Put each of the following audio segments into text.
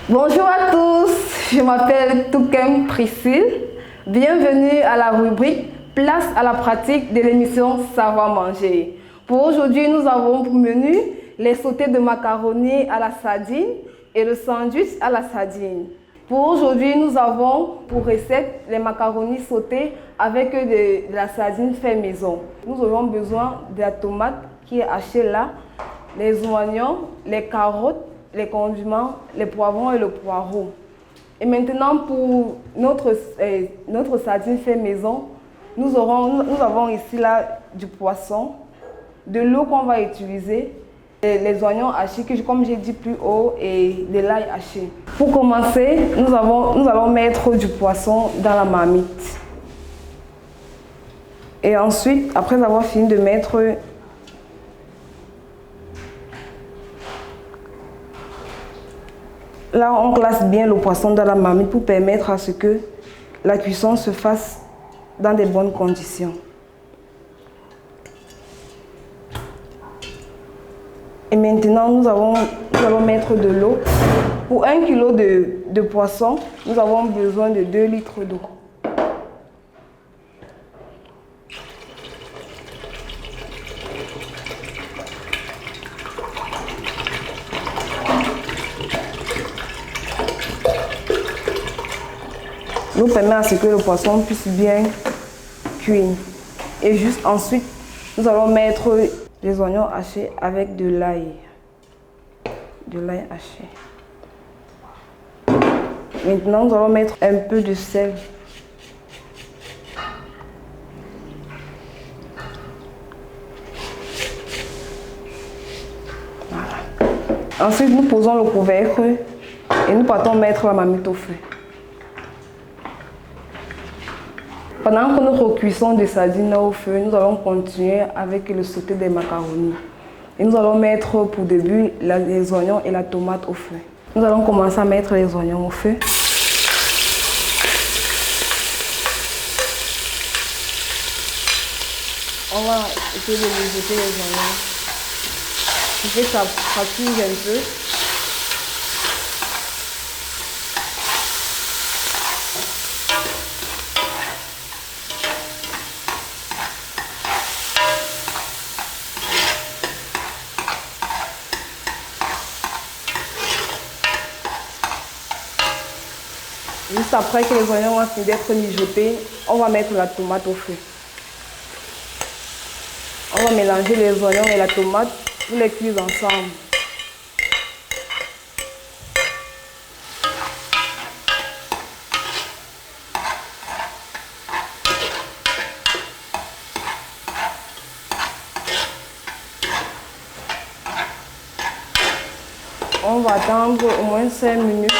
Bonjour à tous, je m'appelle Toukem Priscille. Bienvenue à la rubrique Place à la pratique de l'émission Savoir manger. Pour aujourd'hui, nous avons pour menu les sautés de macaroni à la sardine et le sandwich à la sardine. Pour aujourd'hui, nous avons pour recette les macaronis sautés avec de la sardine fait maison. Nous aurons besoin de la tomate qui est hachée là, les oignons, les carottes, les condiments, les poivrons et le poireau. Et maintenant pour notre sardine fait maison, nous avons ici là du poisson, de l'eau qu'on va utiliser, les oignons hachés, comme j'ai dit plus haut, et de l'ail haché. Pour commencer, nous allons mettre du poisson dans la marmite. Et ensuite, après avoir fini de mettre là, on place bien le poisson dans la marmite pour permettre à ce que la cuisson se fasse dans de bonnes conditions. Et maintenant, nous allons mettre de l'eau. Pour 1 kg de poisson, nous avons besoin de 2 litres d'eau. L'eau permet à ce que le poisson puisse bien cuire. Et juste ensuite, nous allons mettre les oignons hachés avec de l'ail. De l'ail haché. Maintenant, nous allons mettre un peu de sel. Voilà. Ensuite, nous posons le couvercle et nous partons mettre la marmite au feu. Pendant que notre cuisson de sardines est au feu, nous allons continuer avec le sauté des macaronis. Et nous allons mettre pour début les oignons et la tomate au feu. Nous allons commencer à mettre les oignons au feu. On va essayer de mijoter les oignons. Il faut que ça cuise un peu. Juste après que les oignons ont fini d'être mijotés, on va mettre la tomate au feu. On va mélanger les oignons et la tomate pour les cuire ensemble. On va attendre au moins 5 minutes.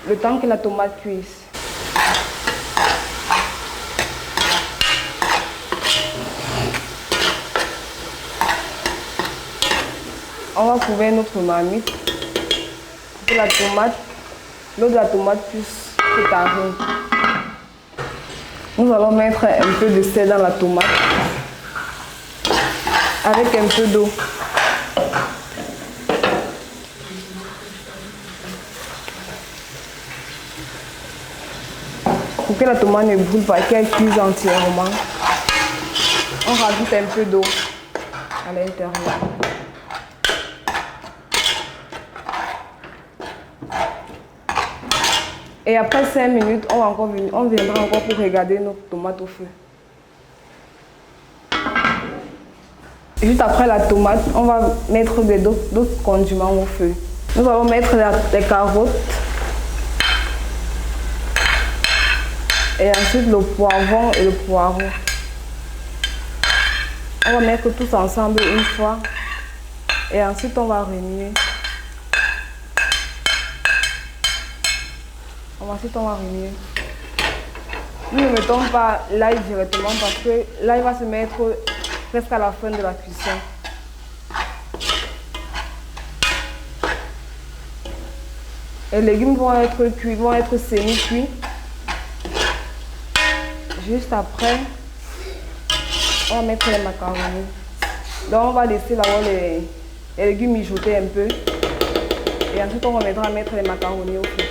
Le temps que la tomate cuise. On va couvrir notre marmite pour que l'eau de la tomate puisse se tarir. Nous allons mettre un peu de sel dans la tomate avec un peu d'eau. Pour que la tomate ne brûle pas, qu'elle cuise entièrement, on rajoute un peu d'eau à l'intérieur. Et après 5 minutes, on viendra encore pour regarder notre tomate au feu. Juste après la tomate, on va mettre d'autres condiments au feu. Nous allons mettre les carottes. Et ensuite le poivron et le poireau. On va mettre tous ensemble une fois. Et ensuite on va remuer. Ensuite on va remuer. Nous ne mettons pas l'ail directement parce que l'ail va se mettre presque à la fin de la cuisson. Les légumes vont être cuits, vont être semi-cuits. Juste après, on va mettre les macaronis. Donc on va laisser d'abord les légumes mijoter un peu. Et ensuite, on remettra à mettre les macaronis au feu.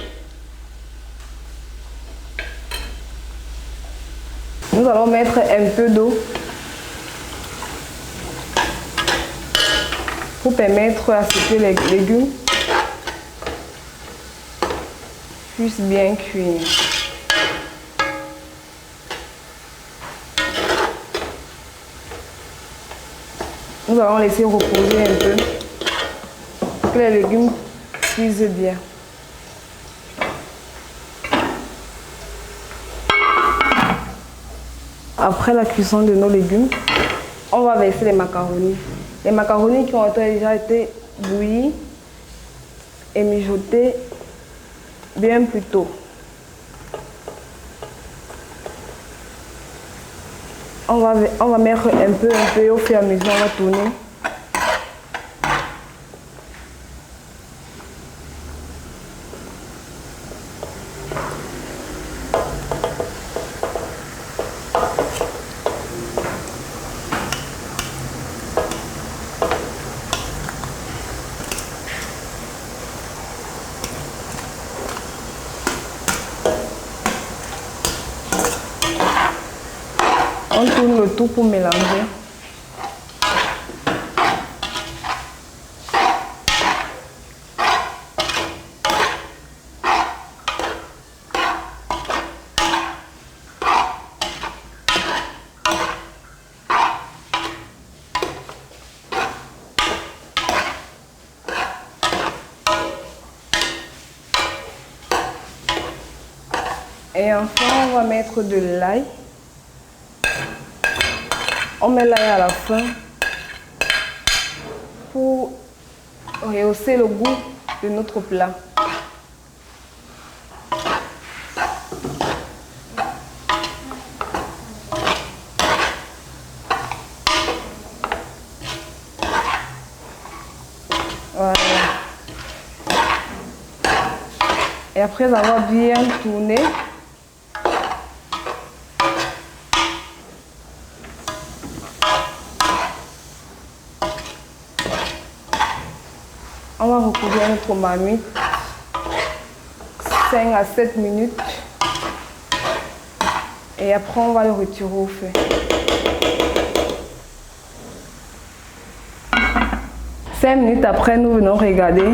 Nous allons mettre un peu d'eau pour permettre à ce que les légumes puissent bien cuire. Nous allons laisser reposer un peu pour que les légumes cuisent bien. Après la cuisson de nos légumes, on va verser les macaronis. Les macaronis qui ont déjà été bouillis et mijotés bien plus tôt. On va mettre un peu au fur et à mesure, on va tourner. On tourne le tout pour mélanger. Et enfin, on va mettre de l'ail. On met l'ail à la fin pour rehausser le goût de notre plat. Voilà. Et après avoir bien tourné, on va recouvrir notre marmite 5 à 7 minutes et après on va le retirer au feu. Cinq minutes après, nous venons regarder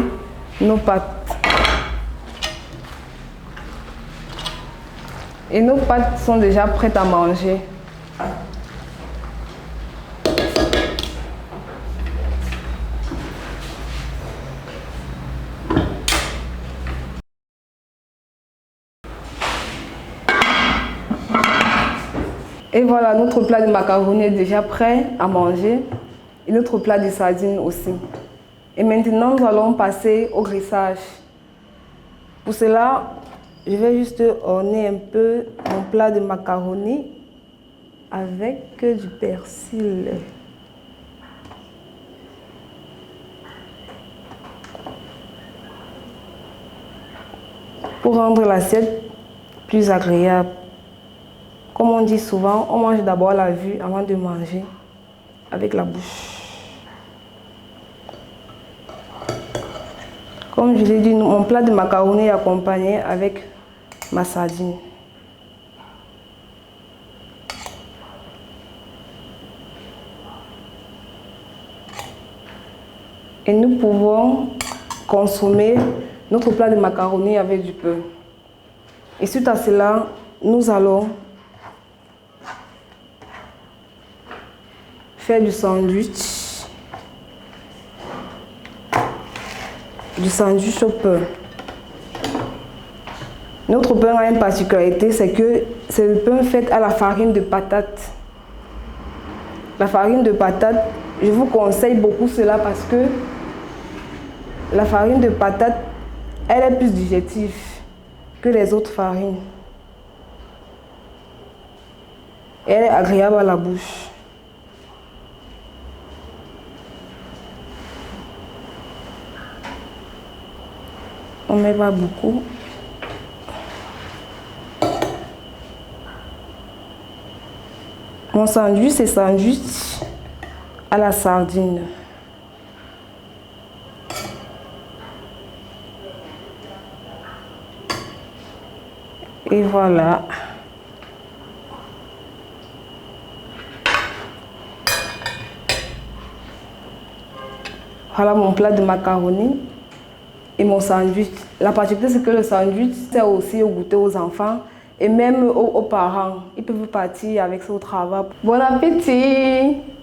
nos pâtes. Et nos pâtes sont déjà prêtes à manger. Et voilà, notre plat de macaroni est déjà prêt à manger. Et notre plat de sardines aussi. Et maintenant, nous allons passer au graissage. Pour cela, je vais juste orner un peu mon plat de macaroni avec du persil. Pour rendre l'assiette plus agréable. Comme on dit souvent, on mange d'abord la vue avant de manger avec la bouche. Comme je l'ai dit, mon plat de macaroni est accompagné avec ma sardine. Et nous pouvons consommer notre plat de macaroni avec du pain. Et suite à cela, nous allons faire du sandwich au pain. Notre pain a une particularité, c'est que c'est le pain fait à la farine de patate. La farine de patate, je vous conseille beaucoup cela parce que la farine de patate, elle est plus digestive que les autres farines. Et elle est agréable à la bouche. On ne met pas beaucoup. Mon sandwich, c'est sandwich à la sardine. Et voilà. Voilà mon plat de macaroni et mon sandwich. La particularité, c'est que le sandwich sert aussi au goûter aux enfants et même aux parents. Ils peuvent partir avec ça au travail. Bon appétit!